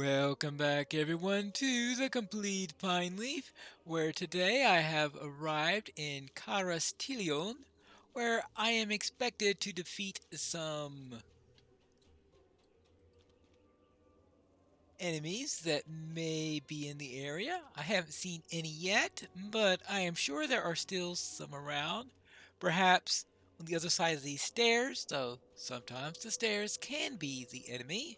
Welcome back everyone to the Complete Pineleaf, where today I have arrived in Karastilion, where I am expected to defeat some enemies that may be in the area. I haven't seen any yet, but I am sure there are still some around. Perhaps on the other side of these stairs, though sometimes the stairs can be the enemy,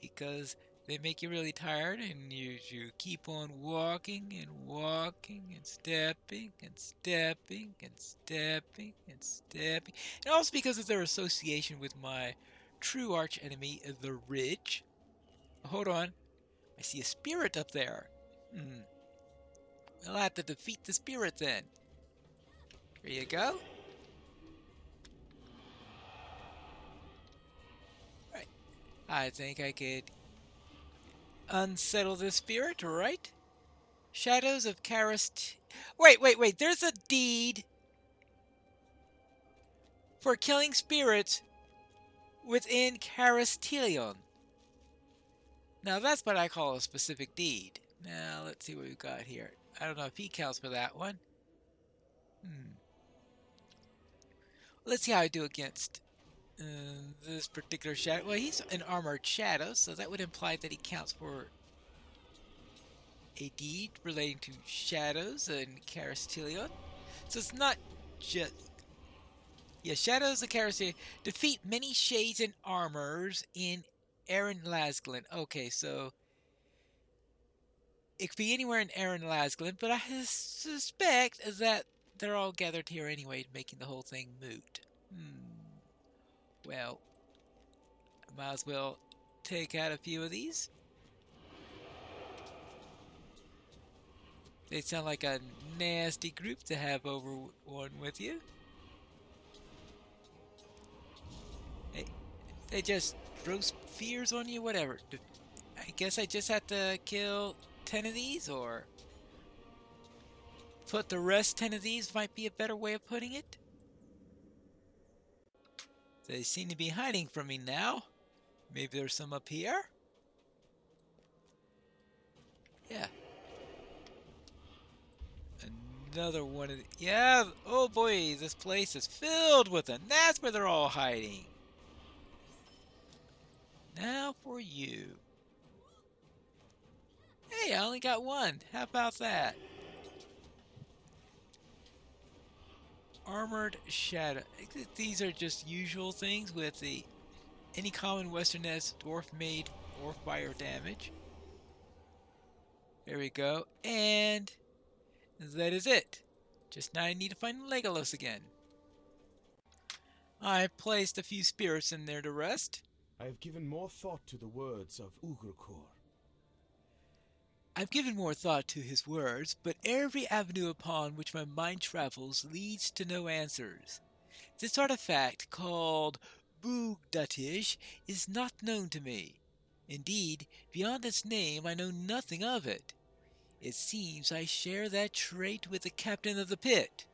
because they make you really tired and you keep on walking and walking and stepping and stepping and stepping and stepping. And also because of their association with my true arch enemy, the Ridge. Hold on. I see a spirit up there. I'll have to defeat the spirit then. Here you go. Right. I think I could unsettle this spirit, right? Shadows of Karist. Wait. There's a deed for killing spirits within Karistelion. Now that's what I call a specific deed. Now let's see what we've got here. I don't know if he counts for that one. Let's see how I do against this particular shadow. Well, he's an armored shadow, so that would imply that he counts for a deed relating to shadows in Karistelion. So it's not just... Yeah, Shadows of Karistelion. Defeat many shades and armors in Aaron Lasglin. Okay, so it could be anywhere in Aaron Lasglin, but I suspect that they're all gathered here anyway, making the whole thing moot. Well, I might as well take out a few of these. They sound like a nasty group to have over one with you. They just throw fears on you, whatever. I guess I just have to kill 10 of these, or put the rest 10 of these might be a better way of putting it. They seem to be hiding from me now. Maybe there's some up here? Yeah. Another one of the... Yeah! Oh boy, this place is filled with them. That's where they're all hiding. Now for you. Hey, I only got one. How about that? Armored Shadow. These are just usual things with the any common Western as dwarf made or fire damage. There we go. And that is it. Just now I need to find Legolas again. I placed a few spirits in there to rest. I have given more thought to the words of Ugrkor. I've given more thought to his words, but every avenue upon which my mind travels leads to no answers. This artifact, called Bugdatish, is not known to me. Indeed, beyond its name I know nothing of it. It seems I share that trait with the captain of the pit.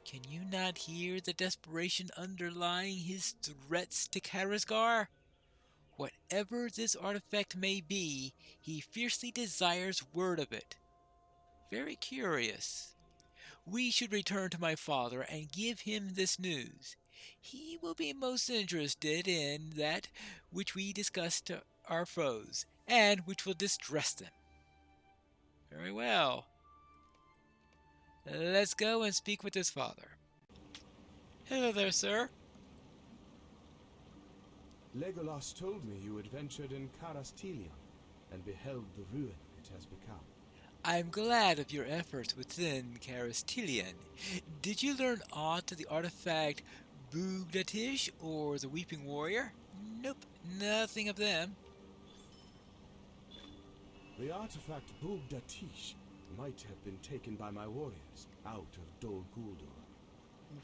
Can you not hear the desperation underlying his threats to Karazgar? Whatever this artifact may be, he fiercely desires word of it. Very curious. We should return to my father and give him this news. He will be most interested in that which we discuss to our foes, and which will distress them. Very well. Let's go and speak with his father. Hello there, sir. Legolas told me you adventured in Karastilion and beheld the ruin it has become. I'm glad of your efforts within Karastilion. Did you learn aught of the artifact Bugdatish or the Weeping Warrior? Nope, nothing of them. The artifact Bugdatish might have been taken by my warriors out of Dol Guldur.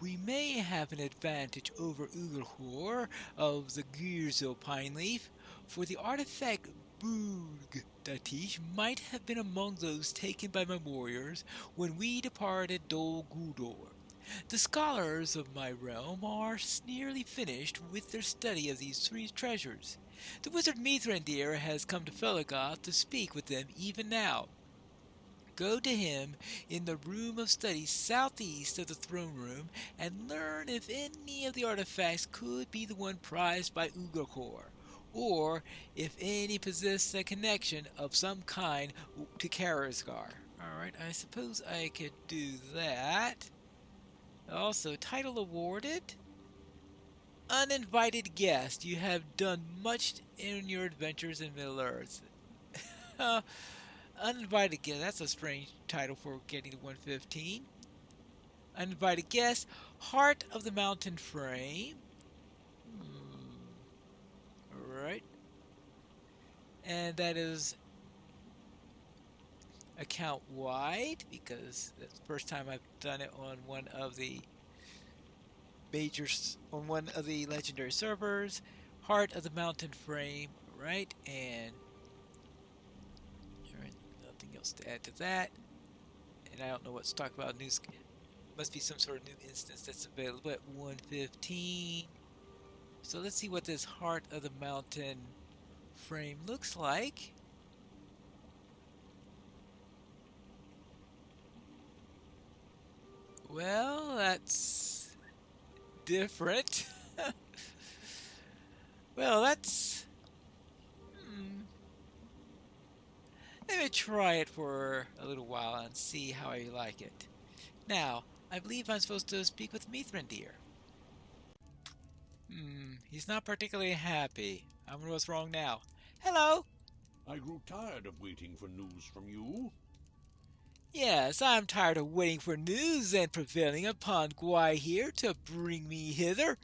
We may have an advantage over Ugrhor of the Gyrzo Pineleaf, for the artifact Bugdatish might have been among those taken by my warriors when we departed Dol Guldur. The scholars of my realm are nearly finished with their study of these three treasures, The wizard Mithrandir has come to Felgoth to speak with them even now. Go to him in the room of study southeast of the throne room and learn if any of the artifacts could be the one prized by Ugarkor, or if any possess a connection of some kind to Karazgar. Alright, I suppose I could do that. Also, title awarded. Uninvited guest. You have done much in your adventures in Middle-earth. Uninvited guest. That's a strange title for getting to 115. Uninvited guest. Heart of the Mountain Frame. Alright. And that is account wide because that's the first time I've done it on one of the legendary servers. Heart of the Mountain Frame. Alright. And nothing else to add to that. And I don't know what to talk about. News must be some sort of new instance that's available at 115. So let's see what this Heart of the Mountain frame looks like. Well, that's different. Well, that's... Let me try it for a little while and see how I like it. Now, I believe I'm supposed to speak with Mithrandir. He's not particularly happy. I wonder what's wrong now. Hello! I grew tired of waiting for news from you. Yes, I'm tired of waiting for news and prevailing upon Gwai here to bring me hither.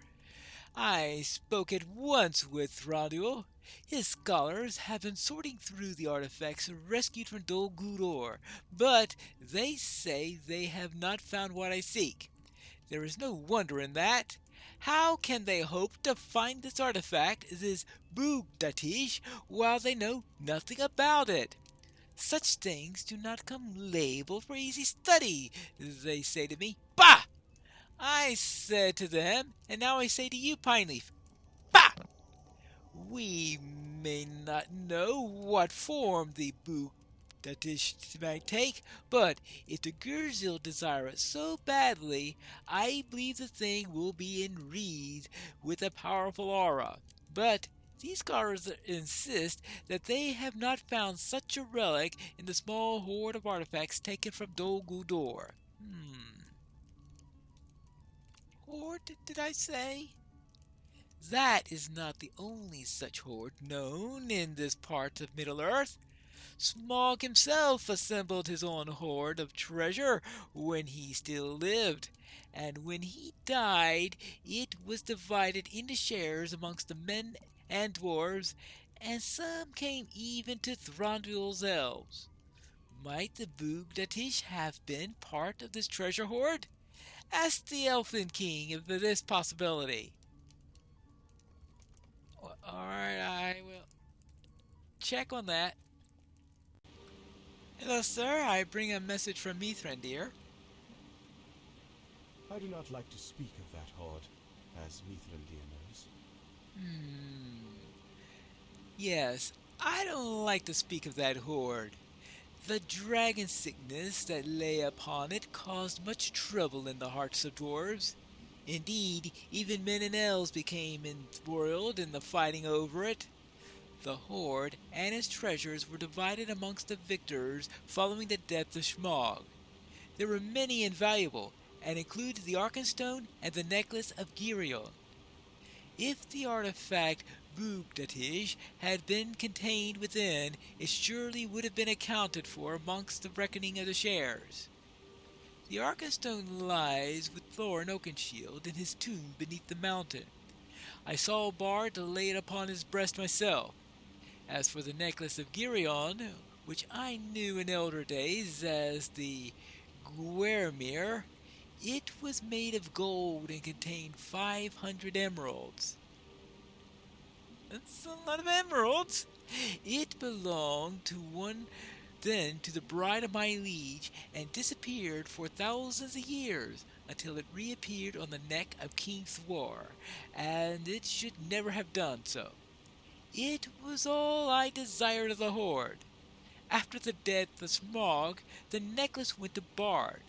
I spoke at once with Thranduil. His scholars have been sorting through the artifacts rescued from Dol Guldur, but they say they have not found what I seek. There is no wonder in that. How can they hope to find this artifact, this Bugdatish, while they know nothing about it? Such things do not come labeled for easy study, they say to me. Bah! I said to them, and now I say to you, Pineleaf, bah! We may not know what form the Bugdatish might take, but if the Gurzil desire it so badly, I believe the thing will be enwreathed with a powerful aura. But these scholars insist that they have not found such a relic in the small hoard of artifacts taken from Dol Guldur. Hoard, did I say? That is not the only such hoard known in this part of Middle-earth. Smaug himself assembled his own hoard of treasure when he still lived, and when he died it was divided into shares amongst the men and dwarves, and some came even to Thranduil's elves. Might the Bugdatish have been part of this treasure hoard? Ask the Elfin King of this possibility. Alright, I will check on that. Hello, sir. I bring a message from Mithrandir. I do not like to speak of that hoard, as Mithrandir knows. Yes, I don't like to speak of that hoard. The dragon sickness that lay upon it caused much trouble in the hearts of dwarves. Indeed, even men and elves became embroiled in the fighting over it. The hoard and its treasures were divided amongst the victors following the death of Smaug. There were many and valuable, and included the Arkenstone and the necklace of Girion. If the artifact Bugdatish had been contained within, it surely would have been accounted for amongst the reckoning of the shares. The Arkenstone lies with Thorin Oakenshield in his tomb beneath the mountain. I saw Bard lay it upon his breast myself. As for the necklace of Girion, which I knew in elder days as the Gwermir, it was made of gold and contained 500 emeralds. That's a lot of emeralds. It belonged to the bride of my liege, and disappeared for thousands of years until it reappeared on the neck of King Thwor, and it should never have done so. It was all I desired of the hoard. After the death of Smog, the necklace went to Bard.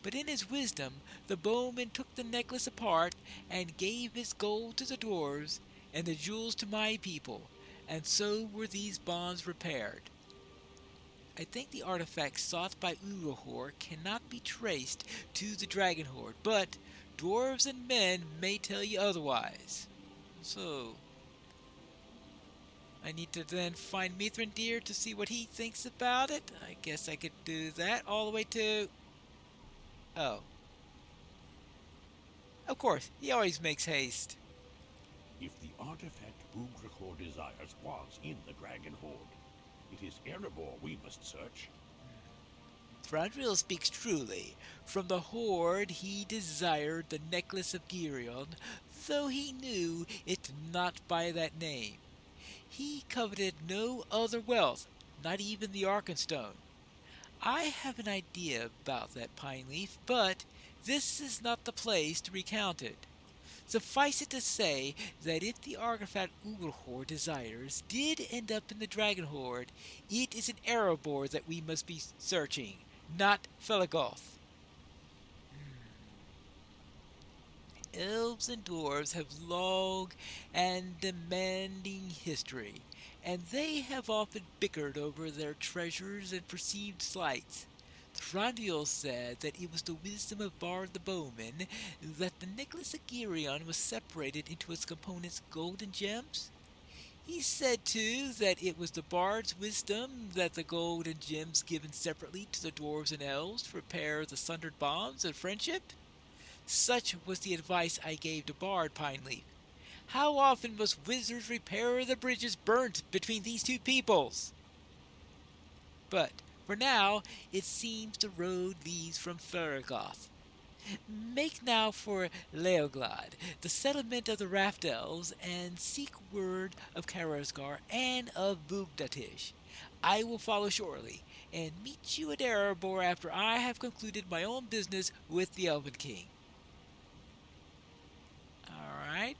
But in his wisdom, the bowman took the necklace apart and gave its gold to the dwarves and the jewels to my people, and so were these bonds repaired. I think the artifact sought by Urahor cannot be traced to the dragon horde, but dwarves and men may tell you otherwise. So, I need to then find Mithrandir to see what he thinks about it. I guess I could do that all the way to... Oh. Of course, he always makes haste. If the artifact Ugrachor desires was in the Dragon Horde, it is Erebor we must search. Thranduil speaks truly. From the horde he desired the necklace of Girion, though he knew it not by that name. He coveted no other wealth, not even the Arkenstone. I have an idea about that Pineleaf, but this is not the place to recount it. Suffice it to say that if the artifact Uglehor desires did end up in the Dragon Horde, it is an Erebor that we must be searching, not Felagoth. Elves and dwarves have long and demanding history, and they have often bickered over their treasures and perceived slights. Thranduil said that it was the wisdom of Bard the Bowman that the necklace of Girion was separated into its components gold and gems. He said too that it was the Bard's wisdom that the gold and gems given separately to the dwarves and elves to repair the sundered bonds of friendship. Such was the advice I gave to Bard Pineleaf. How often must wizards repair the bridges burnt between these two peoples? But for now, it seems the road leads from Ferragoth. Make now for Leoglad, the settlement of the Raft Elves, and seek word of Karazgar and of Bugdatish. I will follow shortly, and meet you at Erebor after I have concluded my own business with the Elven King. Alright.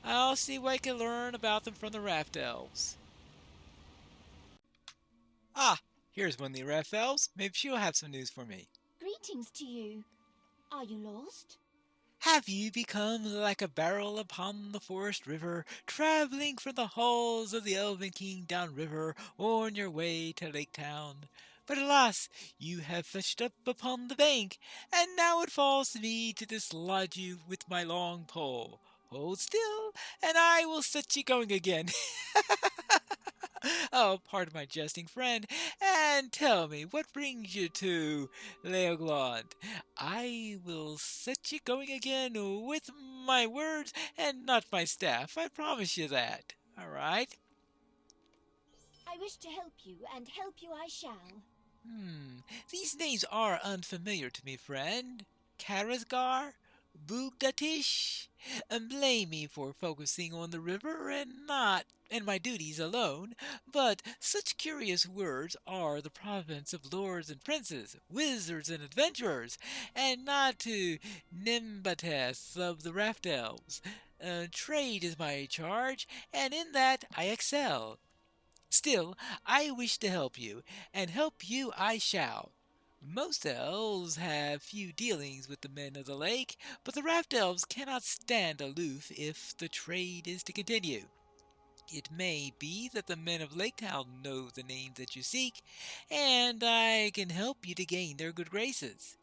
I'll see what I can learn about them from the Raft Elves. Ah, here's one of the Raft Elves. Maybe she'll have some news for me. Greetings to you. Are you lost? Have you become like a barrel upon the forest river, traveling from the halls of the Elven King downriver on your way to Lake Town? But alas, you have fetched up upon the bank, and now it falls to me to dislodge you with my long pole. Hold still, and I will set you going again. Oh, pardon my jesting, friend, and tell me what brings you to Leoglod. I will set you going again with my words and not my staff. I promise you that. All right? I wish to help you, and help you I shall. These names are unfamiliar to me, friend. Karazgar? Bugdatish? And blame me for focusing on the river and my duties alone, but such curious words are the province of lords and princes, wizards and adventurers, and not to Nimbates of the Raft Elves. Trade is my charge, and in that I excel. Still, I wish to help you, and help you I shall. Most elves have few dealings with the men of the lake, but the Raft Elves cannot stand aloof if the trade is to continue. It may be that the men of Lake Town know the name that you seek, and I can help you to gain their good graces.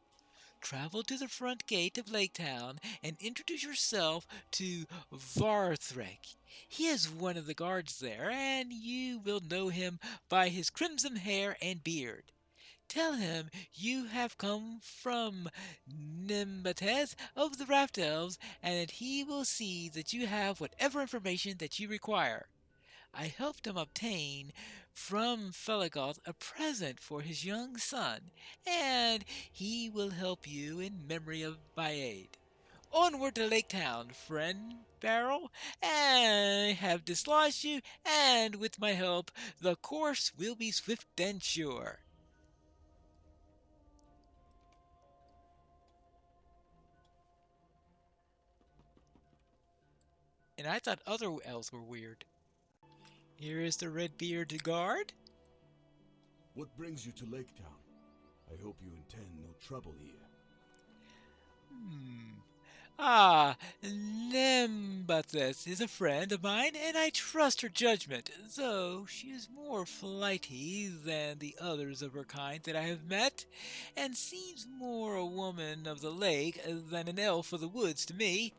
Travel to the front gate of Lake Town and introduce yourself to Varthrek. He is one of the guards there, and you will know him by his crimson hair and beard. Tell him you have come from Nimbates of the Raft Elves, and that he will see that you have whatever information that you require. I helped him obtain from Felagoth a present for his young son, and he will help you in memory of my aid. Onward to Lake Town, friend Barrel. I have dislodged you, and with my help, the course will be swift and sure. And I thought other elves were weird. Here is the red-bearded guard. What brings you to Lake Town? I hope you intend no trouble here. Ah, Nembathis is a friend of mine, and I trust her judgment, though she is more flighty than the others of her kind that I have met, and seems more a woman of the lake than an elf of the woods to me.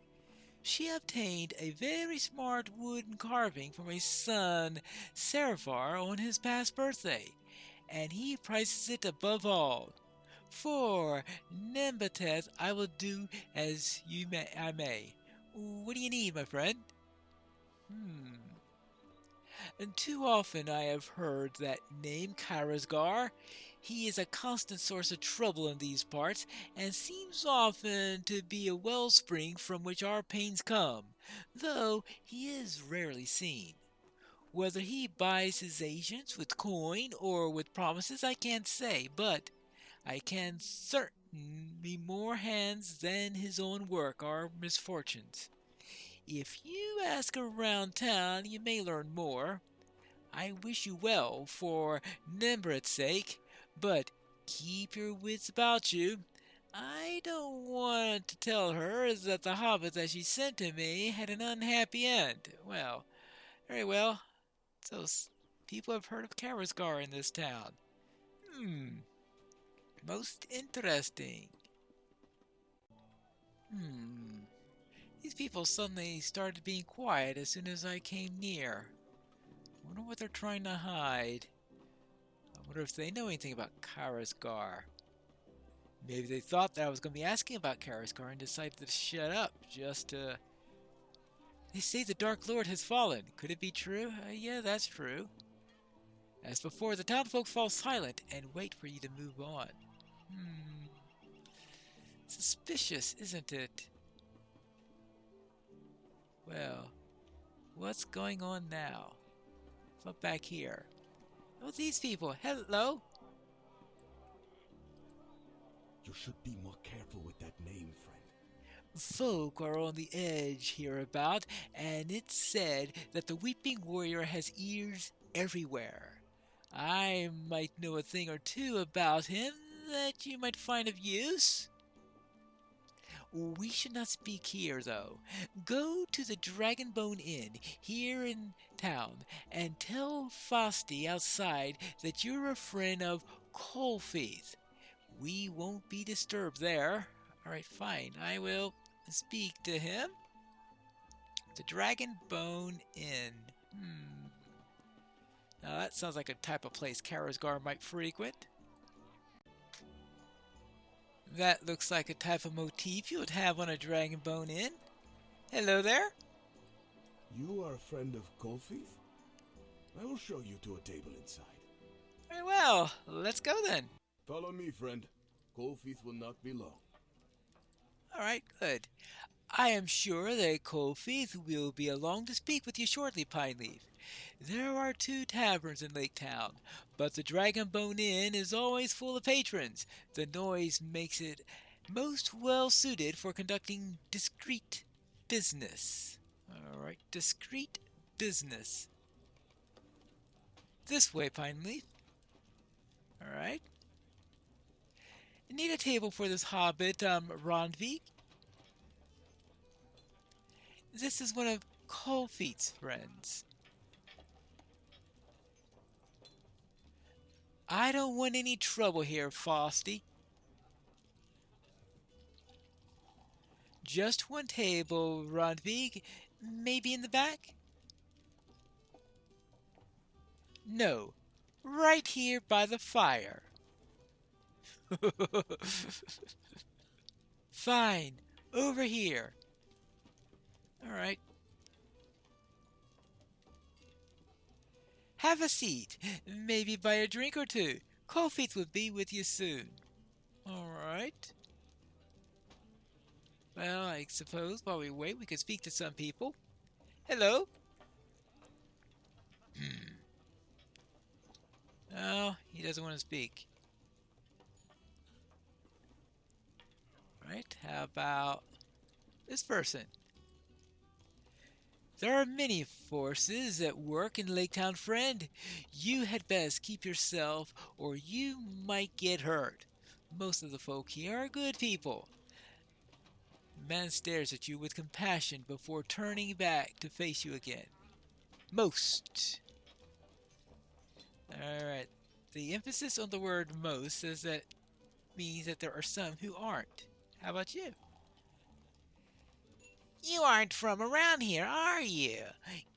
She obtained a very smart wooden carving for my son Seraphar on his past birthday, and he prizes it above all. For Nembateth I will do as I may. What do you need, my friend? And too often I have heard that name Karazgar. He is a constant source of trouble in these parts, and seems often to be a wellspring from which our pains come, though he is rarely seen. Whether he buys his agents with coin or with promises I can't say, but I can certain be more hands than his own work are misfortunes. If you ask around town, you may learn more. I wish you well for Nembreth's sake, but keep your wits about you. I don't want to tell her that the hobbit that she sent to me had an unhappy end. Well, very well. Those people have heard of Karazgar in this town. Hmm, most interesting. Hmm. These people suddenly started being quiet as soon as I came near. Wonder what they're trying to hide. I wonder if they know anything about Karazgar. Maybe they thought that I was going to be asking about Karazgar and decided to shut up just to... They say the Dark Lord has fallen. Could it be true? Yeah, that's true. As before, the townfolk fall silent and wait for you to move on. Suspicious, isn't it? Well, what's going on now? Look back here. Oh, these people. Hello. You should be more careful with that name, friend. Folk are on the edge hereabout, and it's said that the Weeping Warrior has ears everywhere. I might know a thing or two about him that you might find of use. We should not speak here, though. Go to the Dragonbone Inn here in town and tell Fosti outside that you're a friend of Colfaith. We won't be disturbed there. All right, fine. I will speak to him. The Dragonbone Inn. Now that sounds like a type of place Karazgar might frequent. That looks like a type of motif you would have on a Dragonbone Inn. Hello there. You are a friend of Golfeith? I will show you to a table inside. Very well. Let's go then. Follow me, friend. Golfeith will not be long. All right, good. I am sure that Colfaith will be along to speak with you shortly, Pineleaf. There are 2 taverns in Lake Town, but the Dragonbone Inn is always full of patrons. The noise makes it most well suited for conducting discreet business. All right, discreet business. This way, Pineleaf. All right. Need a table for this hobbit, Rondvik. This is one of Colfaith's friends. I don't want any trouble here, Fosti. Just one table, Rondvik. Maybe in the back? No, right here by the fire. Fine, over here. All right. Have a seat. Maybe buy a drink or two. Colfaith will be with you soon. All right. Well, I suppose while we wait, we could speak to some people. Hello. Oh, he doesn't want to speak. Right? How about this person? There are many forces at work in Lake Town, friend. You had best keep yourself, or you might get hurt. Most of the folk here are good people. The man stares at you with compassion before turning back to face you again. Most. Alright. The emphasis on the word most says that means that there are some who aren't. How about you? You aren't from around here, are you?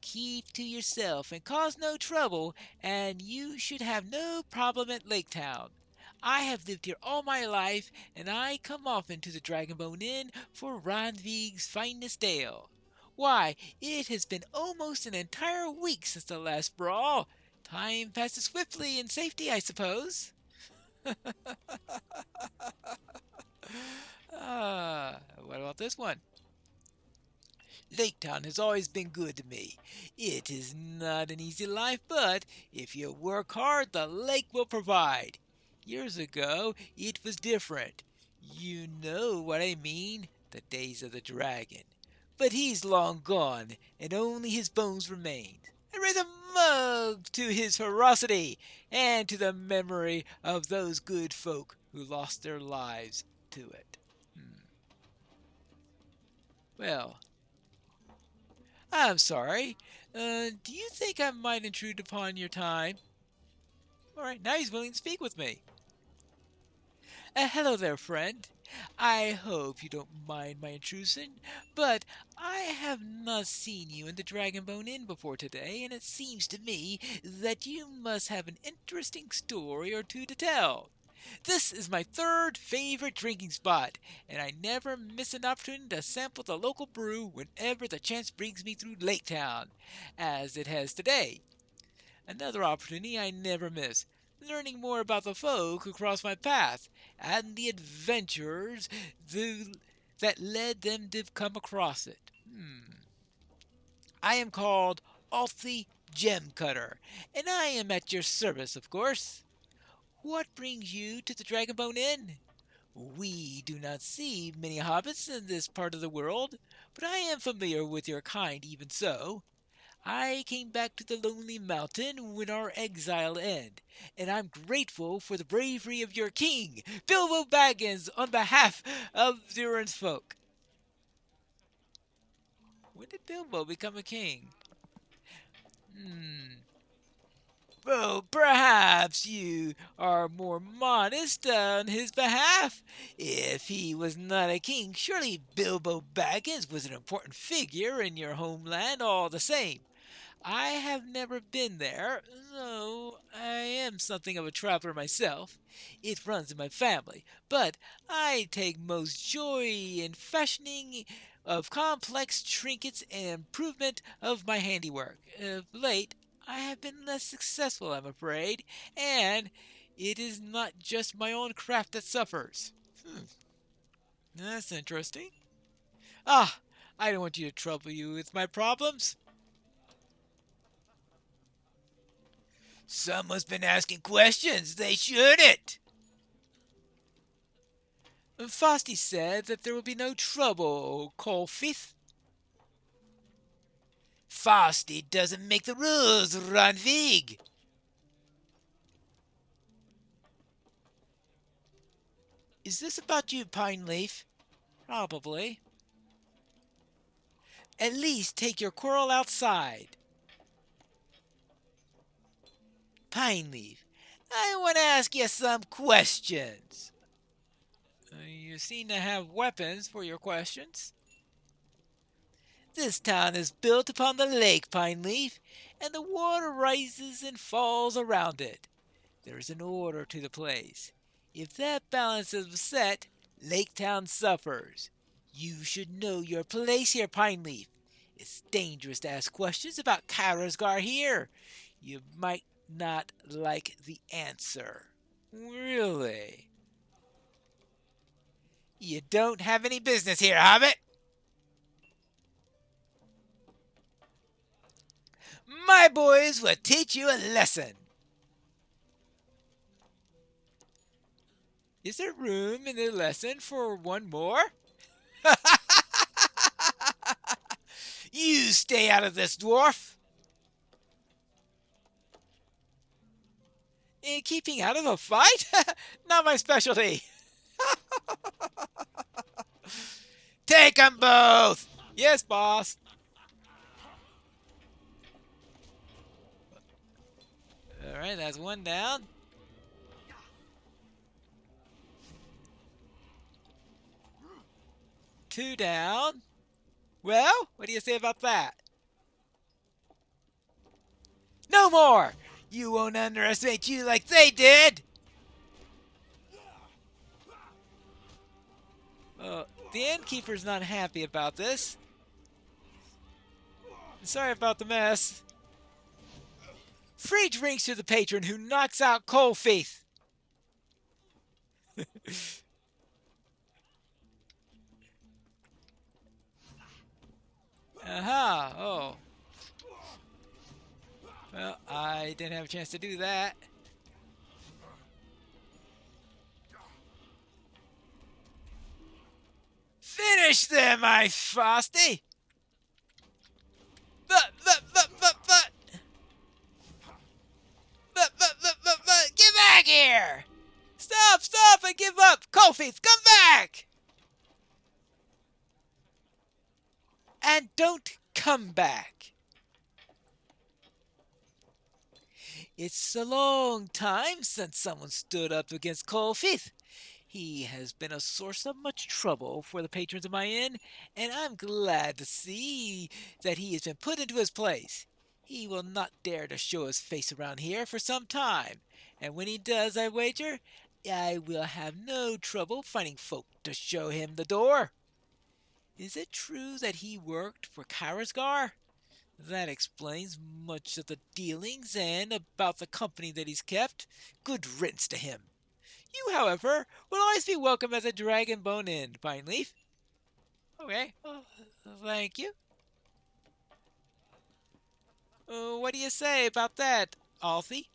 Keep to yourself and cause no trouble, and you should have no problem at Lake Town. I have lived here all my life, and I come often to the Dragonbone Inn for Randvig's finest ale. Why, it has been almost an entire week since the last brawl. Time passes swiftly in safety, I suppose. What about this one? Laketown has always been good to me. It is not an easy life, but if you work hard, the lake will provide. Years ago, it was different. You know what I mean, the days of the dragon. But he's long gone, and only his bones remain. I raise a mug to his ferocity, and to the memory of those good folk who lost their lives to it. Well, I'm sorry. Do you think I might intrude upon your time? All right, now he's willing to speak with me. Hello there, friend. I hope you don't mind my intrusion, but I have not seen you in the Dragonbone Inn before today, and it seems to me that you must have an interesting story or two to tell. This is my third favorite drinking spot, and I never miss an opportunity to sample the local brew whenever the chance brings me through Lake Town, as it has today. Another opportunity I never miss, learning more about the folk who cross my path, and the adventures that led them to come across it. I am called Althi Gem Cutter, and I am at your service, of course. What brings you to the Dragonbone Inn? We do not see many hobbits in this part of the world, but I am familiar with your kind even so. I came back to the Lonely Mountain when our exile ended, and I'm grateful for the bravery of your king, Bilbo Baggins, on behalf of Durin's folk. When did Bilbo become a king? Well, perhaps you are more modest on his behalf. If he was not a king, surely Bilbo Baggins was an important figure in your homeland all the same. I have never been there, though I am something of a traveler myself. It runs in my family, but I take most joy in fashioning of complex trinkets and improvement of my handiwork. Of late, I have been less successful, I'm afraid, and it is not just my own craft that suffers. That's interesting. Ah, I don't want you to trouble you with my problems. Someone's been asking questions. They shouldn't. Frosty said that there will be no trouble, Colfith. Frosty doesn't make the rules, Ranvig. Is this about you, Pineleaf? Probably. At least take your quarrel outside. Pineleaf, I want to ask you some questions. You seem to have weapons for your questions. This town is built upon the lake, Pineleaf, and the water rises and falls around it. There is an order to the place. If that balance is upset, Lake Town suffers. You should know your place here, Pineleaf. It's dangerous to ask questions about Karazgar here. You might not like the answer. Really? You don't have any business here, Hobbit. My boys will teach you a lesson. Is there room in the lesson for one more? You stay stay out of this, dwarf. Keeping out of a fight? Not my specialty. Take them both! Yes, boss. Alright, that's one down. Two down. Well, what do you say about that? No more! You won't underestimate you like they did! The innkeeper's not happy about this. Sorry about the mess. Free drinks to the patron who knocks out Coldfaith. Aha! Oh. Well, I didn't have a chance to do that. Finish them, my Frosty! Get back here! Stop, I give up! Coldfaith, come back! And don't come back. It's a long time since someone stood up against Coldfaith. He has been a source of much trouble for the patrons of my inn, and I'm glad to see that he has been put into his place. He will not dare to show his face around here for some time, and when he does, I wager, I will have no trouble finding folk to show him the door. Is it true that he worked for Karazgar? That explains much of the dealings and about the company that he's kept. Good riddance to him. You, however, will always be welcome at the Dragonbone Inn, Pineleaf. Okay, thank you. What do you say about that, Alfie?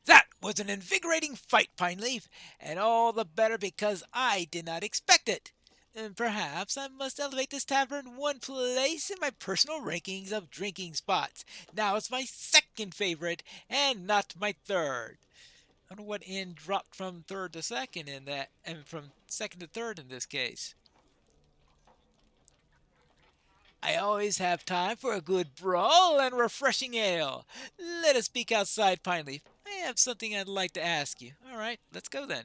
That was an invigorating fight, Pineleaf, and all the better because I did not expect it. And perhaps I must elevate this tavern one place in my personal rankings of drinking spots. Now it's my second favorite, and not my third. I don't know what inn dropped from third to second in that, and from second to third in this case. I always have time for a good brawl and refreshing ale. Let us speak outside, Pineleaf. I have something I'd like to ask you. All right, let's go then.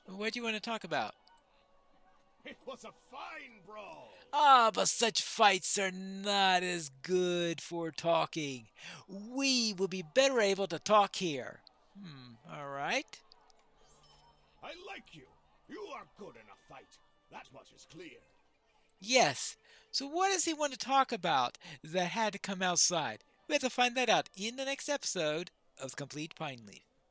What do you want to talk about? It was a fine brawl. Ah, but such fights are not as good for talking. We will be better able to talk here. All right. I like you. You are good in a fight. That much is clear. Yes. So what does he want to talk about that had to come outside? We have to find that out in the next episode of Complete Pineleaf.